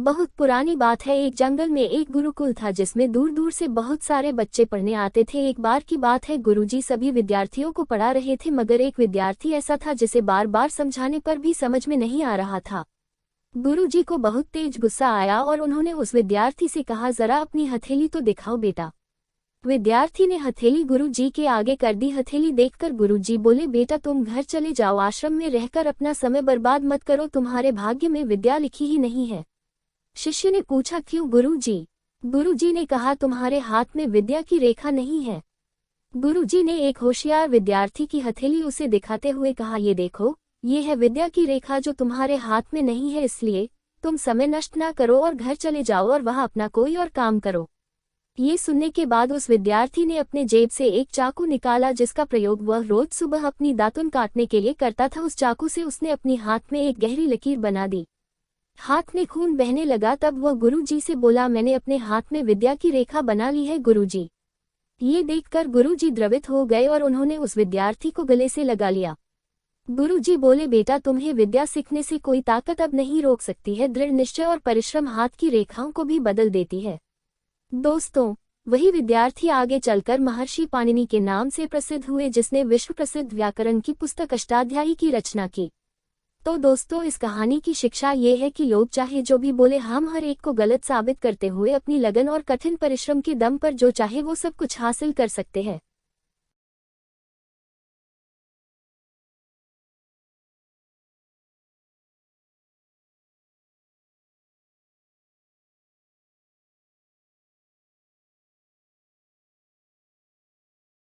बहुत पुरानी बात है। एक जंगल में एक गुरुकुल था जिसमें दूर दूर से बहुत सारे बच्चे पढ़ने आते थे। एक बार की बात है, गुरुजी सभी विद्यार्थियों को पढ़ा रहे थे, मगर एक विद्यार्थी ऐसा था जिसे बार बार समझाने पर भी समझ में नहीं आ रहा था। गुरुजी को बहुत तेज गुस्सा आया और उन्होंने उस विद्यार्थी से कहा, जरा अपनी हथेली तो दिखाओ बेटा। विद्यार्थी ने हथेली गुरुजी के आगे कर दी। हथेली देखकर गुरुजी बोले, बेटा तुम घर चले जाओ, आश्रम में रहकर अपना समय बर्बाद मत करो, तुम्हारे भाग्य में विद्या लिखी ही नहीं है। शिष्य ने पूछा, क्यों गुरुजी? गुरुजी ने कहा, तुम्हारे हाथ में विद्या की रेखा नहीं है। गुरुजी ने एक होशियार विद्यार्थी की हथेली उसे दिखाते हुए कहा, ये देखो, ये है विद्या की रेखा जो तुम्हारे हाथ में नहीं है, इसलिए तुम समय नष्ट ना करो और घर चले जाओ और वहां अपना कोई और काम करो। ये सुनने के बाद उस विद्यार्थी ने अपने जेब से एक चाकू निकाला जिसका प्रयोग वह रोज सुबह अपनी दातुन काटने के लिए करता था। उस चाकू से उसने अपने हाथ में एक गहरी लकीर बना दी। हाथ में खून बहने लगा। तब वह गुरुजी से बोला, मैंने अपने हाथ में विद्या की रेखा बना ली है गुरुजी। ये देखकर गुरुजी द्रवित हो गए और उन्होंने उस विद्यार्थी को गले से लगा लिया। गुरुजी बोले, बेटा तुम्हें विद्या सीखने से कोई ताकत अब नहीं रोक सकती है। दृढ़ निश्चय और परिश्रम हाथ की रेखाओं को भी बदल देती है। दोस्तों, वही विद्यार्थी आगे चलकर महर्षि पाणिनि के नाम से प्रसिद्ध हुए, जिसने विश्व प्रसिद्ध व्याकरण की पुस्तक अष्टाध्यायी की रचना की। तो दोस्तों, इस कहानी की शिक्षा ये है कि लोग चाहे जो भी बोले, हम हर एक को गलत साबित करते हुए अपनी लगन और कठिन परिश्रम के दम पर जो चाहे वो सब कुछ हासिल कर सकते हैं।